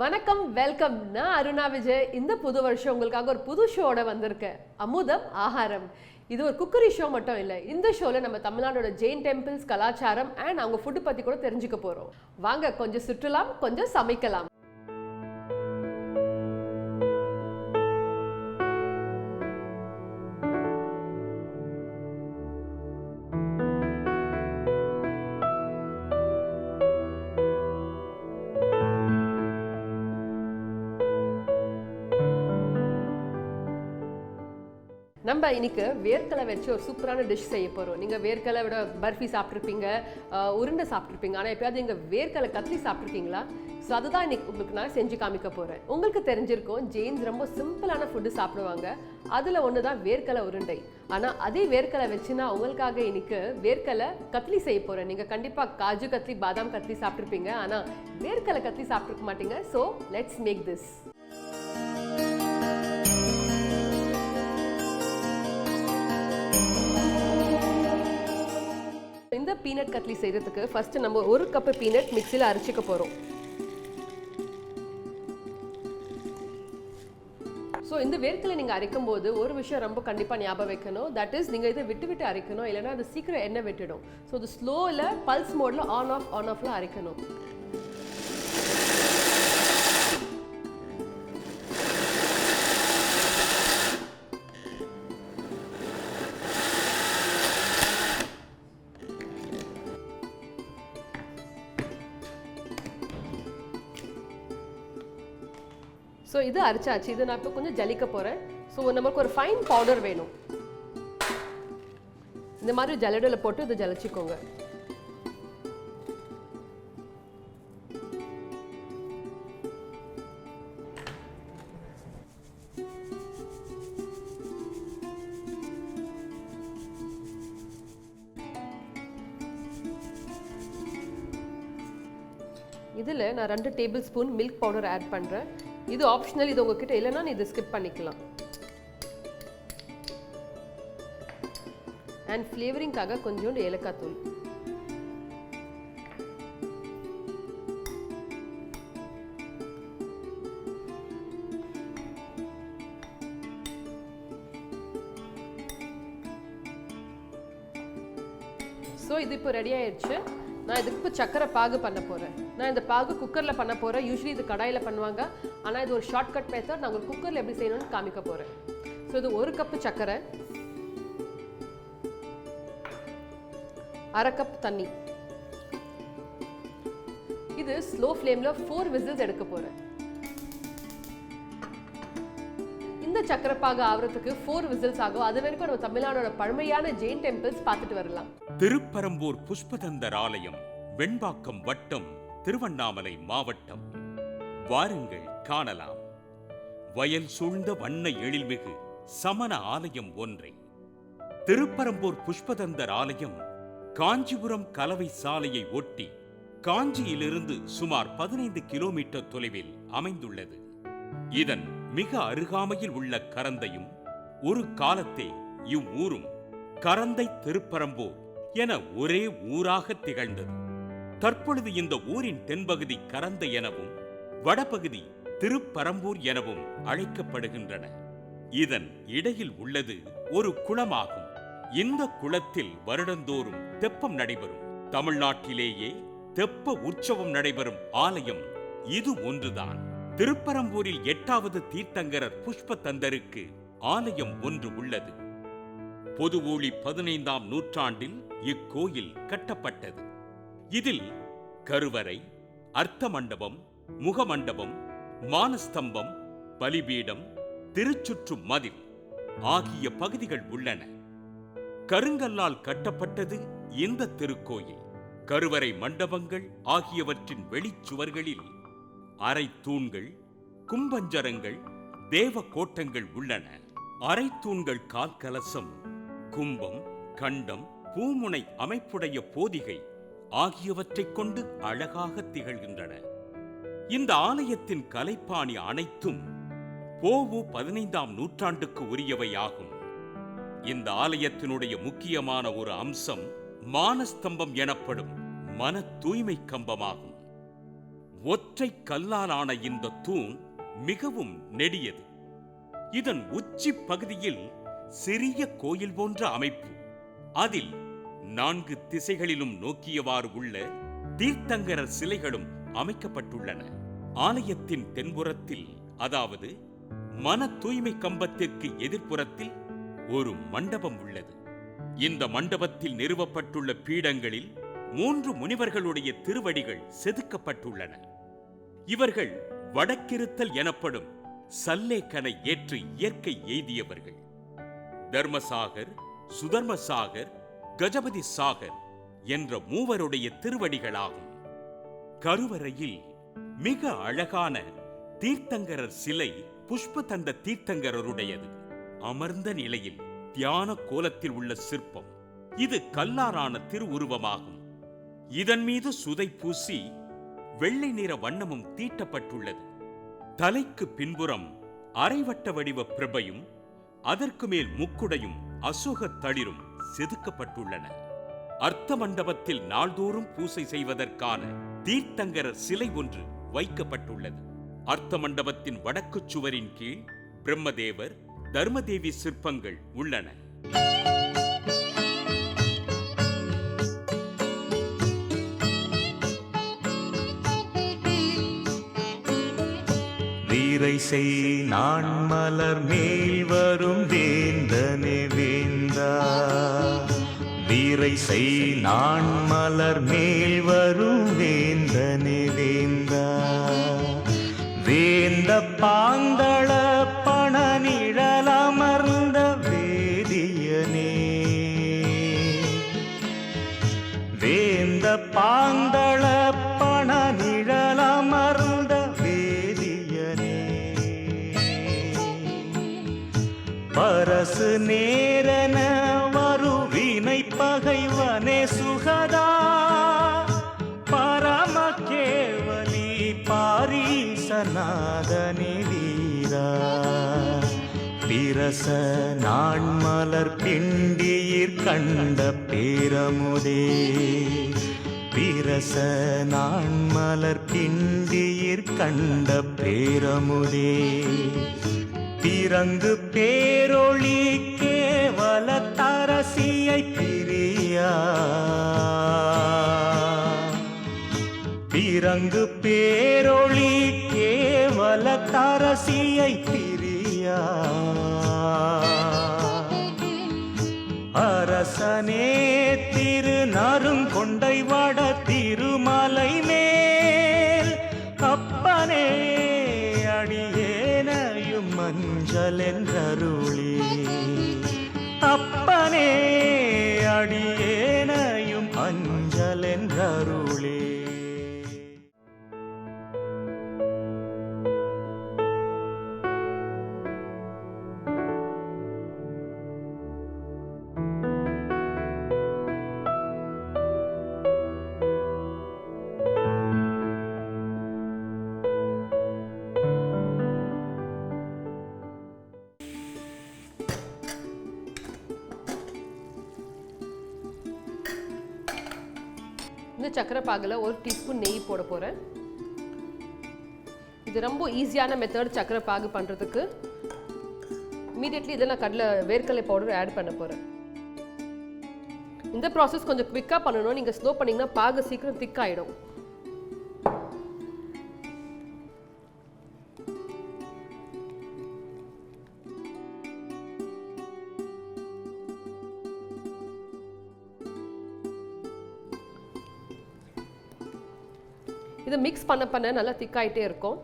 வணக்கம், வெல்கம். நான் அருணா விஜய். இந்த புது வருஷம் உங்களுக்காக ஒரு புது ஷோட வந்திருக்கேன். அமுதம் ஆகாரம். இது ஒரு குக்கரி ஷோ மட்டும் இல்லை. இந்த ஷோல நம்ம தமிழ்நாடோட ஜெயின் டெம்பிள்ஸ், கலாச்சாரம் அண்ட் அவங்க ஃபுட்டு பத்தி கூட தெரிஞ்சுக்க போறோம். வாங்க, கொஞ்சம் சுற்றலாம், கொஞ்சம் சமைக்கலாம். நம்ம இன்னைக்கு வேர்க்கலை வச்சு ஒரு சூப்பரான டிஷ் செய்ய போகிறோம். நீங்கள் வேர்க்கலை விட பர்ஃபி சாப்பிட்ருப்பீங்க, உருண்டை சாப்பிட்ருப்பீங்க. ஆனால் எப்பயாவது நீங்கள் வேர்க்கலை கத்திரி சாப்பிட்ருக்கீங்களா? ஸோ அதுதான் இன்னைக்கு உங்களுக்கு நான் செஞ்சு காமிக்க போகிறேன். உங்களுக்கு தெரிஞ்சிருக்கும், ஜெயின்ஸ் ரொம்ப சிம்பிளான ஃபுட்டு சாப்பிடுவாங்க. அதில் ஒன்று தான் வேர்க்கலை உருண்டை. ஆனால் அதே வேர்க்கலை வச்சு நான் உங்களுக்காக இன்னைக்கு வேர்க்கலை கத்லி செய்ய போகிறேன். நீங்கள் கண்டிப்பாக காஜு கத்லி, பாதாம் கத்லி சாப்பிட்ருப்பீங்க, ஆனால் வேர்க்கலை கத்லி சாப்பிட்ருக்க மாட்டீங்க. So let's make this. இந்த பீனட் கட்லி செய்யறதுக்கு ஃபர்ஸ்ட் நம்ம ஒரு கப் பீனட் மிக்ஸியில் அரைச்சிக்க போறோம். ஸோ இந்த வேர்க்கலை நீங்க அரைக்கும் போது ஒரு விஷயம் ரொம்ப கண்டிப்பா ஞாபகம் வைக்கணும். தட் இஸ், நீங்க இதை விட்டு விட்டு அரைக்கணும், இல்லைன்னா அது சீக்கிரம் எண்ணெய் விட்டுடும். ஸோ இது ஸ்லோவில் பல்ஸ் மோட்ல ஆன் ஆஃப்ல அரைக்கணும். ஸோ இது அரைச்சாச்சு. இது நான் இப்போ கொஞ்சம் ஜலிக்க போகிறேன். ஸோ நமக்கு ஒரு ஃபைன் பவுடர் வேணும். இந்த மாதிரி ஜல்லடையில் போட்டு இதை ஜலிச்சுக்கோங்க. இதில் நான் 2 tablespoon milk powder add பண்ணுறேன். இது ஆப்ஷனல். இது உங்ககிட்ட இல்லைன்னா நீ இதை ஸ்கிப் பண்ணிக்கலாம். அண்ட் ஃப்ளேவரிங்காக கொஞ்சோண்டு ஏலக்காய் தூள். ஸோ இது இப்போ ரெடி ஆயிடுச்சு. நான் இதுக்கு இப்போ சக்கரை பாகு பண்ண போகிறேன். நான் இந்த பாகு குக்கரில் பண்ண போகிறேன். யூஸ்வலி இது கடாயில் பண்ணுவாங்க, ஆனால் இது ஒரு ஷார்ட்கட் மெத்தட். நான் ஒரு குக்கரில் எப்படி செய்யணும்னு காமிக்க போகிறேன். ஸோ இது 1 கப்பு சக்கரை, 1/2 கப் தண்ணி. இது ஸ்லோ ஃப்ளேமில் 4 விசில்ஸ் எடுக்க போகிறேன். இந்த சக்கரை பாகு ஆகிறதுக்கு 4 விசில்ஸ் ஆகும். அது வரைக்கும் நம்ம தமிழ்நாடோட பழமையான ஜெயின் டெம்பிள்ஸ் பார்த்துட்டு வரலாம். திருப்பரம்பூர் புஷ்பதந்தர் ஆலயம், வெண்பாக்கம் வட்டம், திருவண்ணாமலை மாவட்டம். வாருங்கள், காணலாம். வயல் சூழ்ந்த வண்ண எழில்மிகு சமண ஆலயம் ஒன்றை. திருப்பரம்பூர் புஷ்பதந்தர் ஆலயம் காஞ்சிபுரம் கலவை சாலையை ஒட்டி காஞ்சியிலிருந்து சுமார் 15 கிலோமீட்டர் தொலைவில் அமைந்துள்ளது. இதன் மிக அருகாமையில் உள்ள கரந்தையும் ஒரு காலத்தே இவ்வூரும் கரந்தை திருப்பரம்பூர் என ஒரே ஊராக திகழ்ந்தது. தற்பொழுது இந்த ஊரின் தென்பகுதி கரந்தை எனவும் வடபகுதி திருப்பரம்பூர் எனவும் அழைக்கப்படுகின்றன. இதன் இடையில் உள்ளது ஒரு குளமாகும். இந்த குளத்தில் வருடந்தோறும் தெப்பம் நடைபெறும். தமிழ்நாட்டிலேயே தெப்ப உற்சவம் நடைபெறும் ஆலயம் இது ஒன்றுதான். திருப்பரம்பூரில் 8வது தீர்த்தங்கரர் புஷ்பதந்தருக்கு ஆலயம் ஒன்று உள்ளது. பொதுவூழி 15ஆம் நூற்றாண்டில் இக்கோயில் கட்டப்பட்டது. இதில் கருவறை, அர்த்த மண்டபம், முகமண்டபம், மானஸ்தம்பம், பலிபீடம், திருச்சுற்று மதில் ஆகிய பகுதிகள் உள்ளன. கருங்கல்லால் கட்டப்பட்டது இந்த திருக்கோயில். கருவறை மண்டபங்கள் ஆகியவற்றின் வெளிச்சுவர்களில் அரை தூண்கள், கும்பஞ்சரங்கள், தேவ கோட்டங்கள் உள்ளன. அரை தூண்கள் கால்கலசம், கும்பம், கண்டம், பூமுனை அமைப்புடைய போதிகை ஆகியவற்றைக் கொண்டு அழகாக திகழ்கின்றன. இந்த ஆலயத்தின் கலைப்பாணி அனைத்தும் பொ.உ. 15ஆம் நூற்றாண்டுக்கு உரியவையாகும். இந்த ஆலயத்தினுடைய முக்கியமான ஒரு அம்சம் மானஸ்தம்பம் எனப்படும் மன தூய்மை கம்பமாகும். ஒற்றை கல்லாலான இந்த தூண் மிகவும் நெடியது. இதன் உச்சி பகுதியில் சிறிய கோயில் போன்ற அமைப்பு. அதில் 4 திசைகளிலும் நோக்கியவாறு உள்ள தீர்த்தங்கரர் சிலைகளும் அமைக்கப்பட்டுள்ளன. ஆலயத்தின் தென்புறத்தில், அதாவது மன தூய்மை கம்பத்திற்கு எதிர்ப்புறத்தில் ஒரு மண்டபம் உள்ளது. இந்த மண்டபத்தில் நிறுவப்பட்டுள்ள பீடங்களில் 3 முனிவர்களுடைய திருவடிகள் செதுக்கப்பட்டுள்ளன. இவர்கள் வடக்கிருத்தல் எனப்படும் சல்லேக்கனை ஏற்று இயற்கை எய்தியவர்கள். தர்மசாகர், சுதர்மசாகர், கஜபதி சாகர் என்ற மூவருடைய திருவடிகளாகும். கருவறையில் மிக அழகான தீர்த்தங்கரர் சிலை புஷ்பதந்த தீர்த்தங்கரருடையது. அமர்ந்த நிலையில் தியான கோலத்தில் உள்ள சிற்பம். இது கல்லாரான திருவுருவமாகும். இதன் மீது சுதை பூசி வெள்ளை நிற வண்ணமும் தீட்டப்பட்டுள்ளது. தலைக்கு பின்புறம் அரைவட்ட வடிவ பிரபையும் அதற்கு மேல் முக்குடையும் அசோக தளிரும் செதுக்கப்பட்டுள்ளன. அர்த்த மண்டபத்தில் நாள்தோறும் பூசை செய்வதற்கான தீர்த்தங்கரர் சிலை ஒன்று வைக்கப்பட்டுள்ளது. அர்த்த மண்டபத்தின் வடக்கு சுவரின் கீழ் பிரம்மதேவர், தர்மதேவி சிற்பங்கள் உள்ளன. வீரை செய் நான் மலர் மேல் வரும் வேந்தனே வேந்தா. வீரை செய் நான் மலர் மேல் வரும் வேந்தனே வேந்தா. வேந்த பாந்தள பணநிழலமர்ந்த வேதியனே. வேந்த பாந்தள பணநிழலமர்ந்த வேதியனே. பரசு நேரன வருவினை பகைவனே சுகதா. பரம கேவலி பாரீசநாதனே வீரா. பிரச நான் மலர் பிண்டியிற் கண்ட பேரமுதே. பிரச நான் மலர் பிண்டியிற் கண்ட பேரமுதே. பிறங்கு பேரொளி கேவல தரசியை பிரியா. பிறங்கு பேரொளி கேவல தரசியை பிரியா. அரசனே திரு நறுங்கொண்டை வட திருமலை மேல். அப்பனே அடியேனையும் மஞ்சள் என்றருளே. அப்பனே அடியேனையும் அஞ்சல் என்றருளே. இந்த சக்கரை பாகில் 1 டீஸ்பூன் நெய் போட போகிறேன். இது ரொம்ப ஈஸியான மெத்தட் சக்கரை பாகு பண்ணுறதுக்கு. இமீடியட்லி இதில் நான் வேர்க்கடலை பவுடர் ஆட் பண்ண போகிறேன். இந்த ப்ராசஸ் கொஞ்சம் குவிக்காக பண்ணணும். நீங்கள் ஸ்லோ பண்ணிங்கன்னா பாகு சீக்கிரம் திக் ஆகிடும். இதை மிக்ஸ் பண்ண பண்ண நல்லா திக்காயிட்டே இருக்கும்.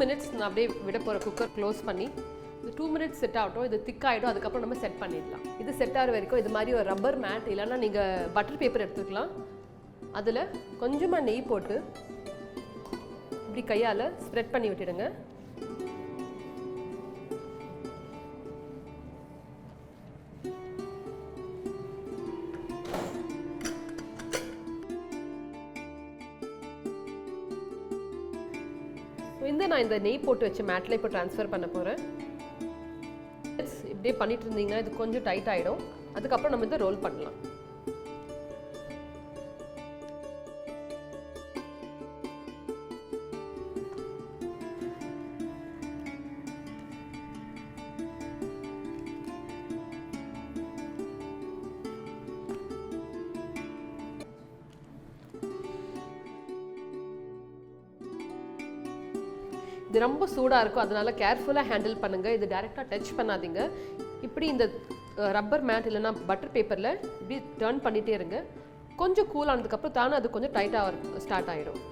மினிட்ஸ் நான் அப்படியே விட போகிற குக்கர் க்ளோஸ் பண்ணி. இது 2 மினிட்ஸ் செட் ஆகட்டும். இது திக்காயிடும். அதுக்கப்புறம் நம்ம செட் பண்ணிடலாம். இது செட் ஆகிற வரைக்கும் இது மாதிரி ஒரு ரப்பர் மேட் இல்லைன்னா நீங்கள் பட்டர் பேப்பர் எடுத்துக்கலாம். அதில் கொஞ்சமாக நெய் போட்டு இப்படி கையால் ஸ்ப்ரெட் பண்ணி விட்டுடுங்க. நான் இந்த நெய் போட்டு வச்ச மேட்டில் இப்போ ட்ரான்ஸ்ஃபர் பண்ண போகிறேன். இப்படியே பண்ணிட்டு இருந்தீங்கன்னா இது கொஞ்சம் டைட் ஆகிடும். அதுக்கப்புறம் நம்ம இதை ரோல் பண்ணலாம். இது ரொம்ப சூடாக இருக்கும், அதனால கேர்ஃபுல்லாக ஹேண்டில் பண்ணுங்கள். இது டைரெக்டாக டச் பண்ணாதீங்க. இப்படி இந்த ரப்பர் மேட் இல்லைன்னா பட்டர் பேப்பரில் இப்படி டர்ன் பண்ணிகிட்டே இருங்க. கொஞ்சம் கூல் ஆனதுக்கப்புறம் தானே அது கொஞ்சம் டைட்டாக ஸ்டார்ட் ஆகிடும்.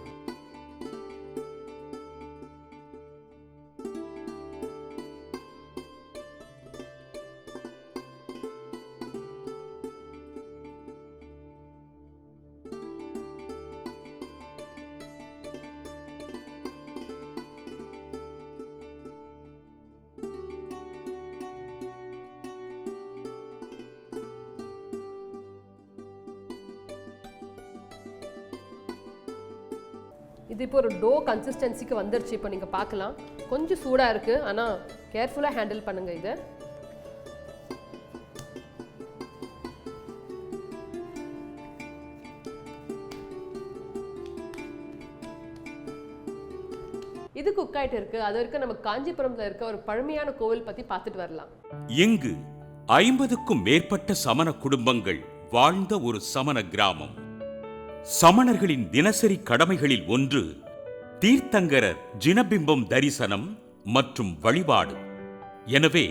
இது இப்போ ஒரு டோ கன்சிஸ்டன்சிக்கு வந்துருச்சு. இப்போ நீங்கள் பார்க்கலாம் கொஞ்சம் சூடாக இருக்குது, ஆனால் கேர்ஃபுல்லாக ஹேண்டில் பண்ணுங்கள் இதை. இது குக் ஆகிட்டு இருக்கு. அது வரைக்கும் நம்ம காஞ்சிபுரம்ல இருக்க ஒரு பழமையான கோவில் பற்றி பார்த்துட்டு வரலாம். இங்கு 50க்கும் மேற்பட்ட சமண குடும்பங்கள் வாழ்ந்த ஒரு சமண கிராமம். சமணர்களின் தினசரி கடமைகளில் ஒன்று தீர்த்தங்கரர் ஜினபிம்பம் தரிசனம் மற்றும் வழிபாடு. எனவே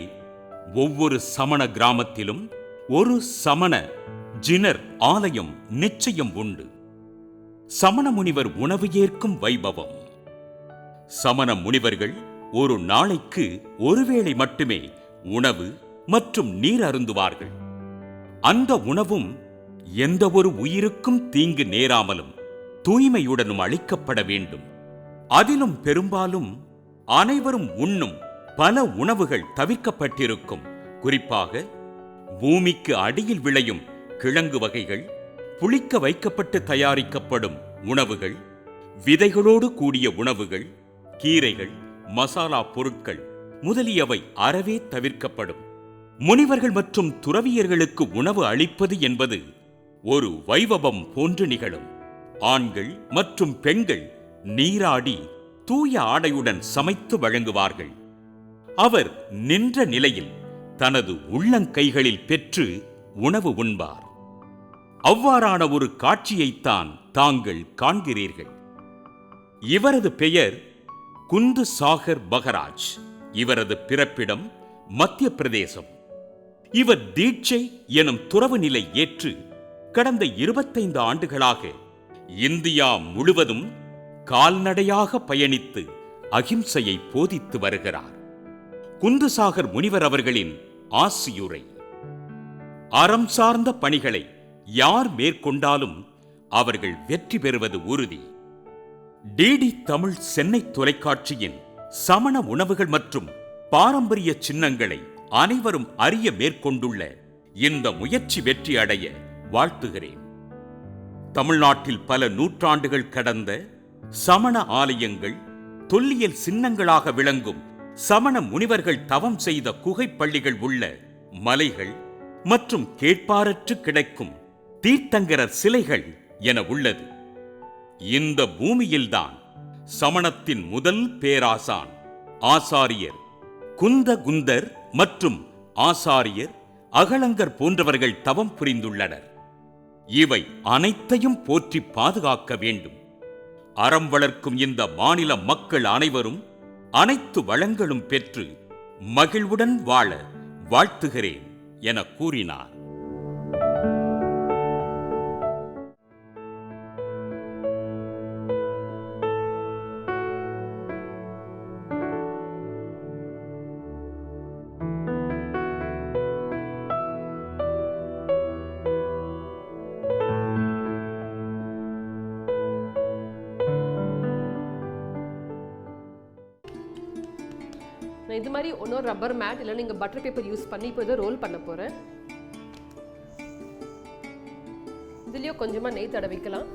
ஒவ்வொரு சமண கிராமத்திலும் ஒரு சமண ஜினர் ஆலயம் நிச்சயம் உண்டு. சமண முனிவர் உணவு ஏற்கும் வைபவம். சமண முனிவர்கள் ஒரு நாளைக்கு ஒருவேளை மட்டுமே உணவு மற்றும் நீர் அருந்துவார்கள். அந்த உணவும் எந்த ஒரு உயிருக்கும் தீங்கு நேராமலும் தூய்மையுடனும் அளிக்கப்பட வேண்டும். அதிலும் பெரும்பாலும் அனைவரும் உண்ணும் பல உணவுகள் தவிர்க்கப்பட்டிருக்கும். குறிப்பாக பூமிக்கு அடியில் விளையும் கிழங்கு வகைகள், புளிக்க வைக்கப்பட்டு தயாரிக்கப்படும் உணவுகள், விதைகளோடு கூடிய உணவுகள், கீரைகள், மசாலா பொருட்கள் முதலியவை அறவே தவிர்க்கப்படும். முனிவர்கள் மற்றும் துறவியர்களுக்கு உணவு அளிப்பது என்பது ஒரு வைபவம் போன்று நிகழும். ஆண்கள் மற்றும் பெண்கள் நீராடி தூய ஆடையுடன் சமைத்து வழங்குவார்கள். அவர் நின்ற நிலையில் தனது உள்ளங்கைகளில் பெற்று உணவு உண்பார். அவ்வாறான ஒரு காட்சியைத்தான் தாங்கள் காண்கிறீர்கள். இவரது பெயர் குந்து சாகர் பகராஜ். இவரது பிறப்பிடம் மத்திய பிரதேசம். இவர் தீட்சை எனும் துறவு நிலை ஏற்று கடந்த 25 ஆண்டுகளாக இந்தியா முழுவதும் கால்நடையாக பயணித்து அகிம்சையை போதித்து வருகிறார். குந்துசாகர் முனிவர் அவர்களின் ஆசியுரை: அறம் சார்ந்த பணிகளை யார் மேற்கொண்டாலும் அவர்கள் வெற்றி பெறுவது உறுதி. டிடி தமிழ் சென்னை தொலைக்காட்சியின் சமண உணவுகள் மற்றும் பாரம்பரிய சின்னங்களை அனைவரும் அறிய மேற்கொண்டுள்ள இந்த முயற்சி வெற்றி அடைய வாழ்த்துகிறேன். தமிழ்நாட்டில் பல நூற்றாண்டுகள் கடந்த சமண ஆலயங்கள், தொல்லியல் சின்னங்களாக விளங்கும் சமண முனிவர்கள் தவம் செய்த குகைப்பள்ளிகள் உள்ள மலைகள் மற்றும் கேட்பாரற்று கிடைக்கும் தீர்த்தங்கரர் சிலைகள் என உள்ளது. இந்த பூமியில்தான் சமணத்தின் முதல் பேராசான் ஆசாரியர் குந்தகுந்தர் மற்றும் ஆசாரியர் அகலங்கர் போன்றவர்கள் தவம் புரிந்துள்ளனர். இவை அனைத்தையும் போற்றி பாதுகாக்க வேண்டும். அறம் வளர்க்கும் இந்த மாநில மக்கள் அனைவரும் அனைத்து வளங்களும் பெற்று மகிழ்வுடன் வாழ வாழ்த்துகிறேன் என கூறினார். நான் இது மாதிரி இன்னொரு ரப்பர் மேட் இல்லை நீங்கள் பட்டர் பேப்பர் யூஸ் பண்ணி இப்போ இதை ரோல் பண்ண போகிறேன். இதுலேயும் கொஞ்சமாக நெய் தடவிக்கலாம்.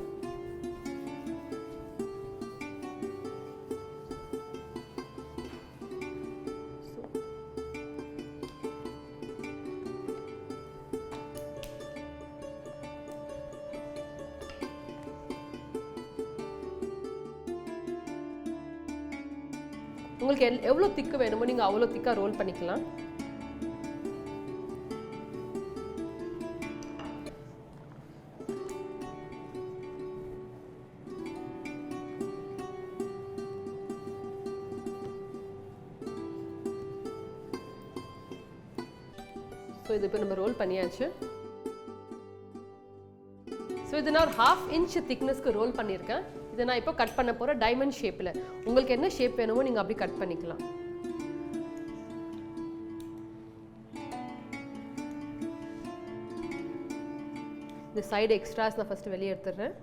உங்களுக்கு எவ்வளோ திக்கு வேணுமோ நீங்கள் அவ்வளோ திக்காக ரோல் பண்ணிக்கலாம். ஸோ இது இப்போ நம்ம ரோல் பண்ணியாச்சு. ஸோ இது நான் ஒரு 1/2 இன்ச் திக்னஸ்க்கு ரோல் பண்ணியிருக்கேன். இதை நான் இப்போ கட் பண்ண போகிறேன் டைமண்ட் ஷேப்பில். உங்களுக்கு என்ன ஷேப் வேணுமோ நீங்கள் அப்படி கட் பண்ணிக்கலாம். இந்த சைடு எக்ஸ்ட்ராஸ் நான் ஃபஸ்ட்டு வெளியே எடுத்துடுறேன்.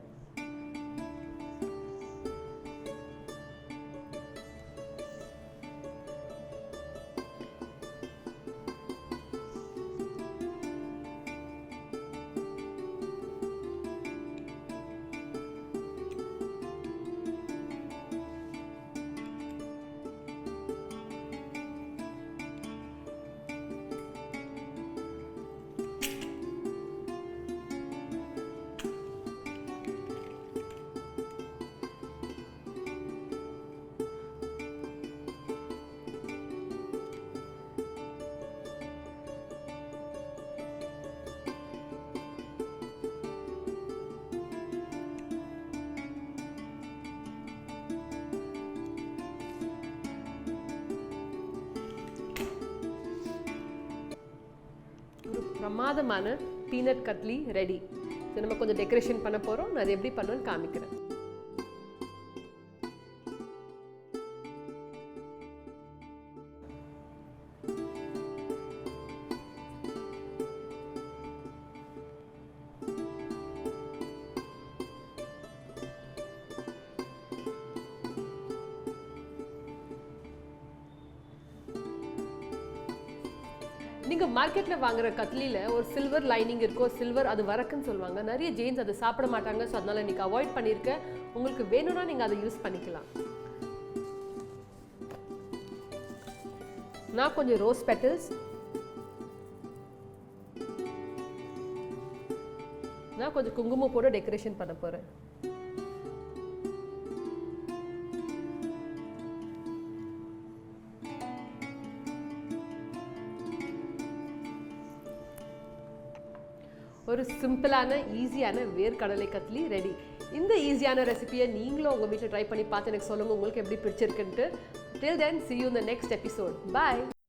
பிரமாதமான பீனட் கட்லி ரெடி. ஸோ நம்ம கொஞ்சம் டெக்கரேஷன் பண்ண போகிறோம். நான் அது எப்படி பண்ணுவேன்னு காமிக்கிறேன். நீங்கள் மார்க்கெட்டில் வாங்குற கட்லியில் ஒரு சில்வர் லைனிங் இருக்கும், சில்வர் அது வரக்குன்னு சொல்லுவாங்க. நிறைய ஜெயின்ஸ் அதை சாப்பிட மாட்டாங்க. ஸோ அதனால் இன்றைக்கி அவாய்ட் பண்ணியிருக்கேன். உங்களுக்கு வேணும்னா நீங்கள் அதை யூஸ் பண்ணிக்கலாம். நான் கொஞ்சம் ரோஸ் பெட்டல்ஸ், நான் கொஞ்சம் குங்குமம் போட்டு டெக்கரேஷன் பண்ண போகிறேன். ஒரு சிம்பிளான ஈஸியான வேர்க்கடலை கட்லி ரெடி. இந்த ஈஸியான ரெசிபியை நீங்களும் உங்கள் வீட்டில் ட்ரை பண்ணி பார்த்து எனக்கு சொல்லுங்கள் உங்களுக்கு எப்படி பிடிச்சிருக்குன்ட்டு. Till then, see you in the next episode. Bye.